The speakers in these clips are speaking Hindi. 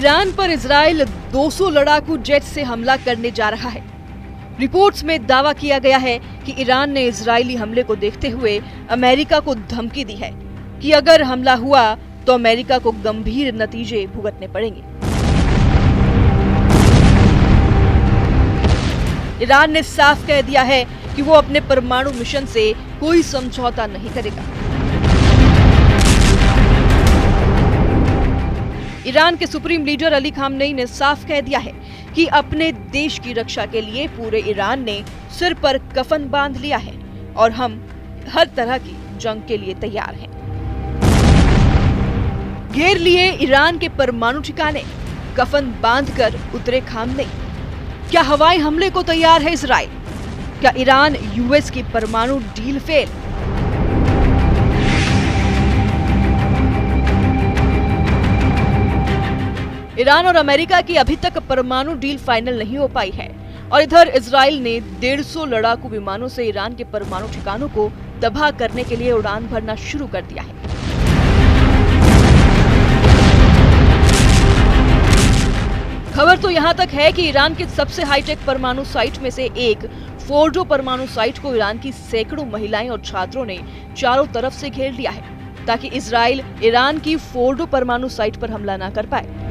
ईरान पर इजराइल 200 लड़ाकू जेट से हमला करने जा रहा है। रिपोर्ट्स में दावा किया गया है कि ईरान ने इजरायली हमले को देखते हुए अमेरिका को धमकी दी है कि अगर हमला हुआ तो अमेरिका को गंभीर नतीजे भुगतने पड़ेंगे। ईरान ने साफ कह दिया है कि वो अपने परमाणु मिशन से कोई समझौता नहीं करेगा। ईरान के सुप्रीम लीडर अली खामनेई ने साफ कह दिया है कि अपने देश की रक्षा के लिए पूरे ईरान ने सिर पर कफन बांध लिया है और हम हर तरह की जंग के लिए तैयार हैं। घेर लिए ईरान के परमाणु ठिकाने, कफन बांधकर उतरे खामनेई। क्या हवाई हमले को तैयार है इजराइल? क्या ईरान यूएस की परमाणु डील फेल? ईरान और अमेरिका की अभी तक परमाणु डील फाइनल नहीं हो पाई है और इधर इजराइल ने 150 लड़ाकू विमानों से ईरान के परमाणु ठिकानों को तबाह करने के लिए उड़ान भरना शुरू कर दिया है। खबर तो यहां तक है कि ईरान के सबसे हाईटेक परमाणु साइट में से एक फोर्डो परमाणु साइट को ईरान की सैकड़ों महिलाएं और छात्रों ने चारों तरफ से घेर लिया है ताकि इजराइल ईरान की फोर्डो परमाणु साइट पर हमला न कर पाए।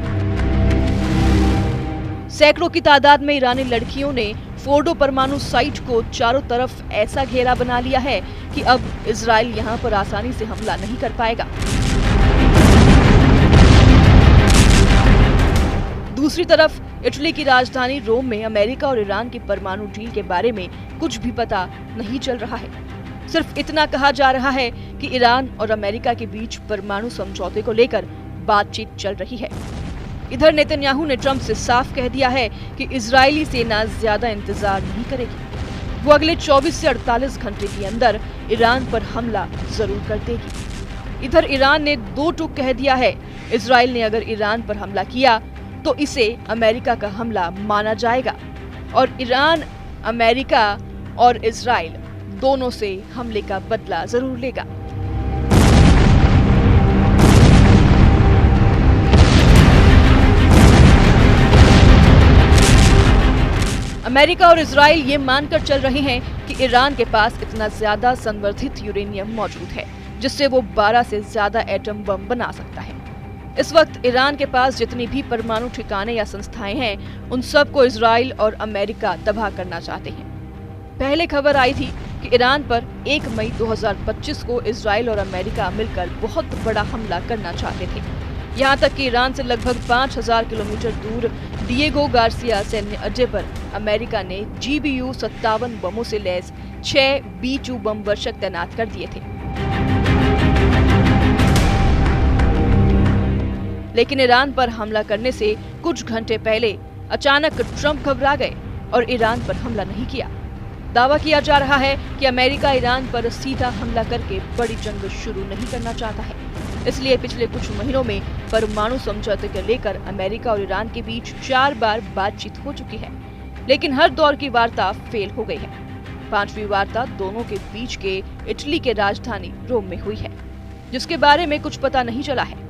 सैकड़ों की तादाद में ईरानी लड़कियों ने फोर्डो परमाणु साइट को चारों तरफ ऐसा घेरा बना लिया है कि अब इजराइल यहां पर आसानी से हमला नहीं कर पाएगा। दूसरी तरफ इटली की राजधानी रोम में अमेरिका और ईरान की परमाणु डील के बारे में कुछ भी पता नहीं चल रहा है। सिर्फ इतना कहा जा रहा है कि ईरान और अमेरिका के बीच परमाणु समझौते को लेकर बातचीत चल रही है। इधर नेतन्याहू ने ट्रंप से साफ कह दिया है कि इजरायली सेना ज्यादा इंतजार नहीं करेगी। वो अगले 24 से 48 घंटे के अंदर ईरान पर हमला जरूर कर देगी। इधर ईरान ने 2 टूक कह दिया है। इजराइल ने अगर ईरान पर हमला किया तो इसे अमेरिका का हमला माना जाएगा और ईरान, अमेरिका और इजराइल दोनों से हमले का बदला जरूर लेगा। अमेरिका और इजराइल ये मानकर चल रहे हैं कि ईरान के पास इतना ज्यादा संवर्धित यूरेनियम मौजूद है जिससे वो 12 से ज्यादा एटम बम बना सकता है। इस वक्त ईरान के पास जितनी भी परमाणु ठिकाने या संस्थाएं हैं उन सबको इजराइल और अमेरिका तबाह करना चाहते हैं। पहले खबर आई थी कि ईरान पर 1 मई 2025 को इजराइल और अमेरिका मिलकर बहुत बड़ा हमला करना चाहते थे। यहाँ तक कि ईरान से लगभग 5000 किलोमीटर दूर डिएगो गार्सिया सैन्य अड्डे पर अमेरिका ने GBU 57 बमों से लैस 6 B-2 बम वर्षक तैनात कर दिए थे। लेकिन ईरान पर हमला करने से कुछ घंटे पहले अचानक ट्रंप घबरा गए और ईरान पर हमला नहीं किया। दावा किया जा रहा है कि अमेरिका ईरान पर सीधा हमला करके बड़ी जंग शुरू नहीं करना चाहता है। इसलिए पिछले कुछ महीनों में परमाणु समझौते को लेकर अमेरिका और ईरान के बीच 4 बार बातचीत हो चुकी है, लेकिन हर दौर की वार्ता फेल हो गई है। 5वीं वार्ता दोनों के बीच के इटली के राजधानी रोम में हुई है, जिसके बारे में कुछ पता नहीं चला है।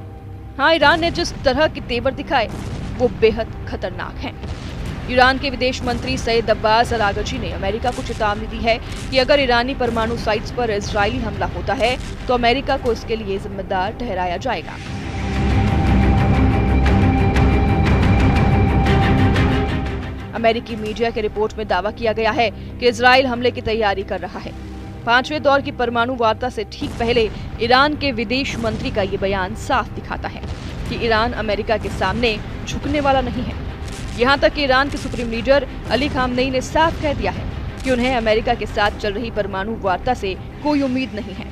हाँ, ईरान ने जिस तरह के तेवर दिखाए वो बेहद खतरनाक हैं। ईरान के विदेश मंत्री सैयद अब्बास अरागची ने अमेरिका को चेतावनी दी है कि अगर ईरानी परमाणु साइट्स पर इजरायली हमला होता है तो अमेरिका को इसके लिए जिम्मेदार ठहराया जाएगा। अमेरिकी मीडिया की रिपोर्ट में दावा किया गया है कि इजराइल हमले की तैयारी कर रहा है। 5वें दौर की परमाणु वार्ता से ठीक पहले ईरान के विदेश मंत्री का ये बयान साफ दिखाता है कि ईरान अमेरिका के सामने झुकने वाला नहीं है। यहाँ तक कि ईरान के सुप्रीम लीडर अली खामनेई ने साफ कह दिया है कि उन्हें अमेरिका के साथ चल रही परमाणु वार्ता से कोई उम्मीद नहीं है।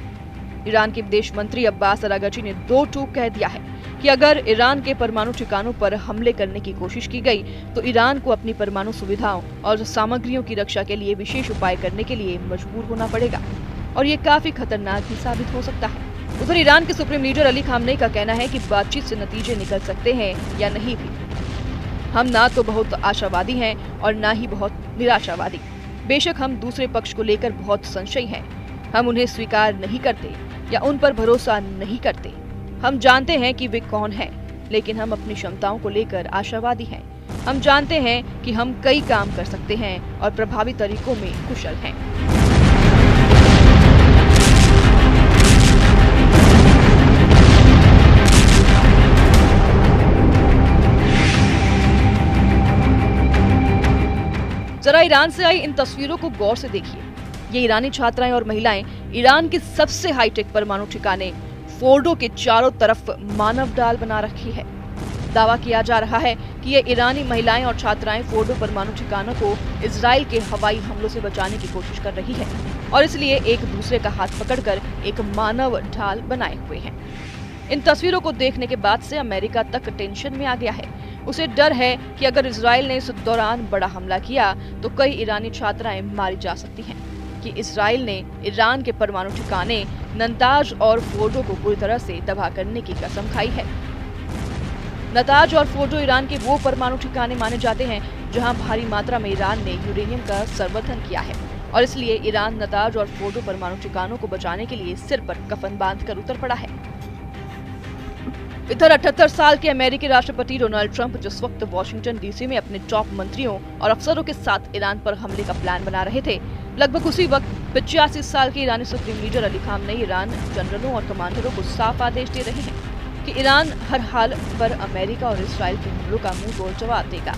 ईरान के विदेश मंत्री अब्बास अरागची ने 2 टूक कह दिया है कि अगर ईरान के परमाणु ठिकानों पर हमले करने की कोशिश की गई तो ईरान को अपनी परमाणु सुविधाओं और सामग्रियों की रक्षा के लिए विशेष उपाय करने के लिए मजबूर होना पड़ेगा और ये काफी खतरनाक भी साबित हो सकता है। उधर ईरान के सुप्रीम लीडर अली खामनेई का कहना है कि बातचीत से नतीजे निकल सकते हैं या नहीं भी। हम ना तो बहुत आशावादी हैं और ना ही बहुत निराशावादी। बेशक हम दूसरे पक्ष को लेकर बहुत संशयी हैं। हम उन्हें स्वीकार नहीं करते या उन पर भरोसा नहीं करते। हम जानते हैं कि वे कौन हैं, लेकिन हम अपनी क्षमताओं को लेकर आशावादी हैं। हम जानते हैं कि हम कई काम कर सकते हैं और प्रभावी तरीकों में कुशल हैं। जरा ईरान से आई इन तस्वीरों को गौर से देखिए। ये ईरानी छात्राएं और महिलाएं ईरान के सबसे हाईटेक परमाणु ठिकाने फोर्डो के चारों तरफ मानव डाल बना रखी है। दावा किया जा रहा है कि ये ईरानी महिलाएं और छात्राएं फोर्डो परमाणु ठिकानों को इजराइल के हवाई हमलों से बचाने की कोशिश कर रही है और इसलिए एक दूसरे का हाथ पकड़कर एक मानव ढाल बनाए हुए हैं। इन तस्वीरों को देखने के बाद से अमेरिका तक टेंशन में आ गया है। उसे डर है कि अगर इजराइल ने इस दौरान बड़ा हमला किया तो कई ईरानी छात्राएं मारी जा सकती हैं, कि इजराइल ने ईरान के परमाणु ठिकाने नतांज और फोर्डो को पूरी तरह से तबाह करने की कसम खाई है। नतांज और फोर्डो ईरान के वो परमाणु ठिकाने माने जाते हैं जहां भारी मात्रा में ईरान ने यूरेनियम का संवर्धन किया है और इसलिए ईरान नतांज और फोर्डो परमाणु ठिकानों को बचाने के लिए सिर पर कफन बांधकर उतर पड़ा है। इधर 78 साल के अमेरिकी राष्ट्रपति डोनाल्ड ट्रंप जिस वक्त वॉशिंगटन डीसी में अपने टॉप मंत्रियों और अफसरों के साथ ईरान पर हमले का प्लान बना रहे थे, लगभग उसी वक्त 85 साल के ईरानी supreme leader Ali Khamenei Iran जनरलों और कमांडरों को साफ आदेश दे रहे हैं कि ईरान हर हाल पर अमेरिका और इजराइल के हमलों का मुंह तोड़ जवाब देगा।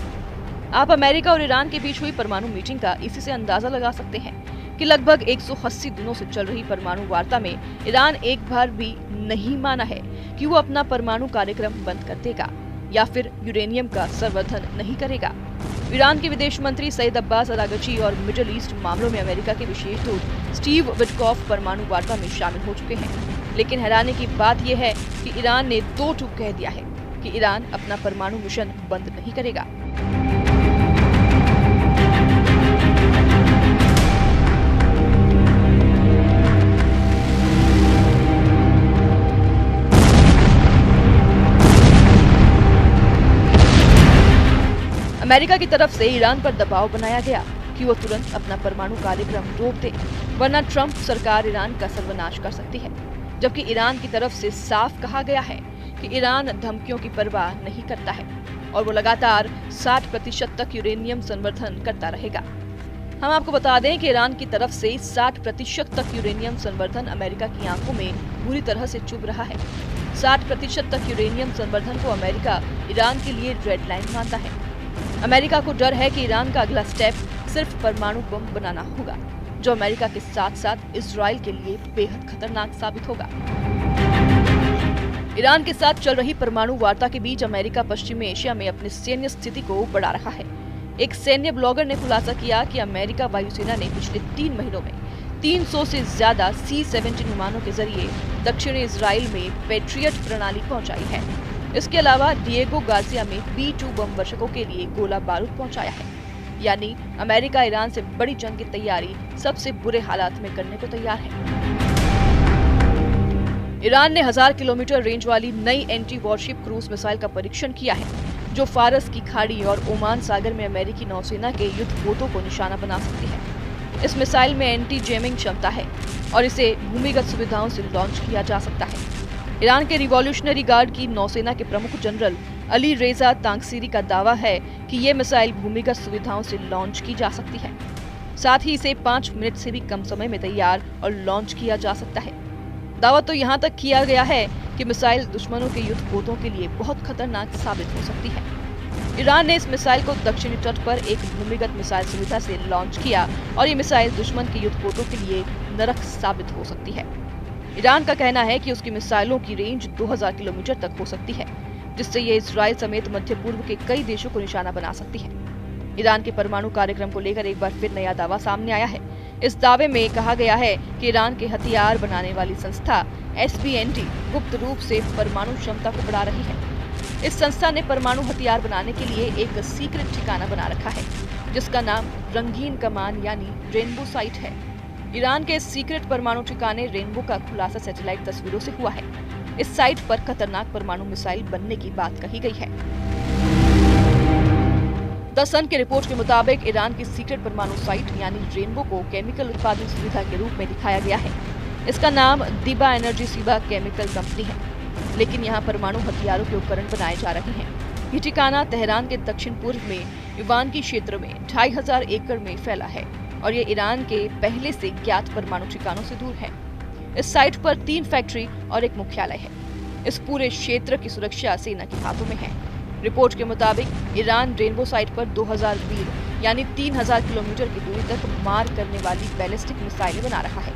आप अमेरिका और ईरान के बीच हुई परमाणु मीटिंग का इसी से अंदाजा लगा सकते हैं कि लगभग 180 दिनों से चल रही परमाणु वार्ता में ईरान एक बार भी नहीं माना है कि वो अपना परमाणु कार्यक्रम बंद कर देगा या फिर यूरेनियम का संवर्धन नहीं करेगा। ईरान के विदेश मंत्री सईद अब्बास अरागची और मिडिल ईस्ट मामलों में अमेरिका के विशेष दूत स्टीव विटकॉफ परमाणु वार्ता में शामिल हो चुके हैं। लेकिन हैरानी की बात यह है कि ईरान ने दो टूक कह दिया है कि ईरान अपना परमाणु मिशन बंद नहीं करेगा। अमेरिका की तरफ से ईरान पर दबाव बनाया गया कि वो तुरंत अपना परमाणु कार्यक्रम रोक दे, वरना ट्रंप सरकार ईरान का सर्वनाश कर सकती है। जबकि ईरान की तरफ से साफ कहा गया है कि ईरान धमकियों की परवाह नहीं करता है और वो लगातार 60% तक यूरेनियम संवर्धन करता रहेगा। हम आपको बता दें कि ईरान की तरफ से 60% तक यूरेनियम संवर्धन अमेरिका की आंखों में बुरी तरह से चुभ रहा है। 60% तक यूरेनियम संवर्धन को अमेरिका ईरान के लिए रेड लाइन मानता है। अमेरिका को डर है कि ईरान का अगला स्टेप सिर्फ परमाणु बम बनाना होगा, जो अमेरिका के साथ साथ इजराइल के लिए बेहद खतरनाक साबित होगा। ईरान के साथ चल रही परमाणु वार्ता के बीच अमेरिका पश्चिमी एशिया में अपनी सैन्य स्थिति को बढ़ा रहा है। एक सैन्य ब्लॉगर ने खुलासा किया कि अमेरिका वायुसेना ने पिछले 3 महीनों में 300 से ज्यादा C-17 विमानों के जरिए दक्षिणी इजराइल में पैट्रियट प्रणाली पहुंचाई है। इसके अलावा डिएगो गार्सिया में B-2 बम वर्षकों के लिए गोला बारूद पहुंचाया है। यानी अमेरिका ईरान से बड़ी जंग की तैयारी सबसे बुरे हालात में करने को तैयार है। ईरान ने 1000 किलोमीटर रेंज वाली नई एंटी वॉरशिप क्रूज मिसाइल का परीक्षण किया है, जो फारस की खाड़ी और ओमान सागर में अमेरिकी नौसेना के युद्धपोतों को निशाना बना सकती है। इस मिसाइल में एंटी जैमिंग क्षमता है और इसे भूमिगत सुविधाओं से लॉन्च किया जा सकता है। ईरान के रिवॉल्यूशनरी गार्ड की नौसेना के प्रमुख जनरल अली रेजा तांगसीरी का दावा है कि ये मिसाइल भूमिगत सुविधाओं से लॉन्च की जा सकती है। साथ ही इसे 5 मिनट से भी कम समय में तैयार और लॉन्च किया जा सकता है। दावा तो यहाँ तक किया गया है कि मिसाइल दुश्मनों के युद्धपोतों के लिए बहुत खतरनाक साबित हो सकती है। ईरान ने इस मिसाइल को दक्षिणी तट पर एक भूमिगत मिसाइल सुविधा से लॉन्च किया और ये मिसाइल दुश्मन के युद्धपोतों के लिए नरक साबित हो सकती है। ईरान का कहना है कि उसकी मिसाइलों की रेंज 2000 किलोमीटर तक हो सकती है, जिससे ये इजराइल समेत मध्य पूर्व के कई देशों को निशाना बना सकती है। ईरान के परमाणु कार्यक्रम को लेकर एक बार फिर नया दावा सामने आया है। इस दावे में कहा गया है कि ईरान के हथियार बनाने वाली संस्था SBNT गुप्त रूप से परमाणु क्षमता को बढ़ा रही है। इस संस्था ने परमाणु हथियार बनाने के लिए एक सीक्रेट ठिकाना बना रखा है, जिसका नाम रंगीन कमान यानी रेनबो साइट है। ईरान के सीक्रेट परमाणु ठिकाने रेनबो का खुलासा सैटेलाइट तस्वीरों से हुआ है। इस साइट पर खतरनाक परमाणु मिसाइल बनने की बात कही गई है। द सन की रिपोर्ट के मुताबिक ईरान की सीक्रेट परमाणु साइट यानी रेनबो को केमिकल उत्पादन सुविधा के रूप में दिखाया गया है। इसका नाम दिबा एनर्जी सीबा केमिकल कंपनी है। लेकिन यहाँ परमाणु हथियारों के उपकरण बनाए जा रहे हैं। ये ठिकाना तेहरान के दक्षिण पूर्व में इवानकी क्षेत्र में 2500 एकड़ में फैला है और ये ईरान के पहले से ज्ञात परमाणु ठिकानों से दूर है। इस साइट पर 3 फैक्ट्री और एक मुख्यालय है। इस पूरे क्षेत्र की सुरक्षा सेना के हाथों में है। रिपोर्ट के मुताबिक ईरान रेनबो साइट पर 2000 मील यानी 3000 किलोमीटर की दूरी तक मार करने वाली बैलिस्टिक मिसाइलें बना रहा है।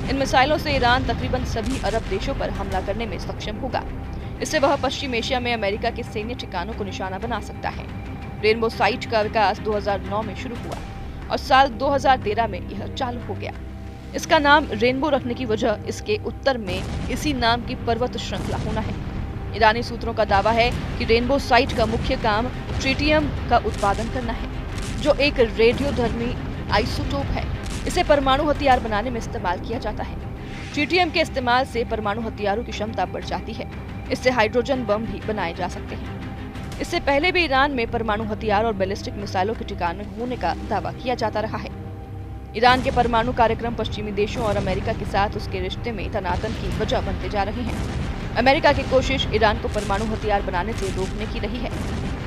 इन मिसाइलों से ईरान तकरीबन सभी अरब देशों पर हमला करने में सक्षम होगा। इससे वह पश्चिम एशिया में अमेरिका के सैन्य ठिकानों को निशाना बना सकता है। रेनबो साइट का विकास 2009 में शुरू हुआ और साल 2013 में यह चालू हो गया। इसका नाम रेनबो रखने की वजह इसके उत्तर में इसी नाम की पर्वत श्रृंखला होना है। ईरानी सूत्रों का दावा है कि रेनबो साइट का मुख्य काम ट्रिटियम का उत्पादन करना है, जो एक रेडियोधर्मी आइसोटोप है। इसे परमाणु हथियार बनाने में इस्तेमाल किया जाता है। ट्रिटियम के इस्तेमाल से परमाणु हथियारों की क्षमता बढ़ जाती है। इससे हाइड्रोजन बम भी बनाए जा सकते हैं। इससे पहले भी ईरान में परमाणु हथियार और बैलिस्टिक मिसाइलों के ठिकाने होने का दावा किया जाता रहा है। ईरान के परमाणु कार्यक्रम पश्चिमी देशों और अमेरिका के साथ उसके रिश्ते में तनातन की वजह बनते जा रहे हैं। अमेरिका की कोशिश ईरान को परमाणु हथियार बनाने से रोकने की रही है।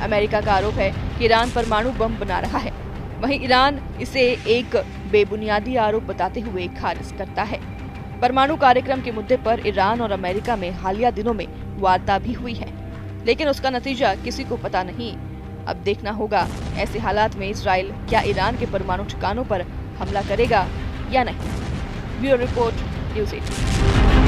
अमेरिका का आरोप है कि ईरान परमाणु बम बना रहा है। वहीं ईरान इसे एक बेबुनियादी आरोप बताते हुए खारिज करता है। परमाणु कार्यक्रम के मुद्दे पर ईरान और अमेरिका में हालिया दिनों में वार्ता भी हुई है, लेकिन उसका नतीजा किसी को पता नहीं। अब देखना होगा ऐसे हालात में इजराइल क्या ईरान के परमाणु ठिकानों पर हमला करेगा या नहीं। Bureau report, news 18।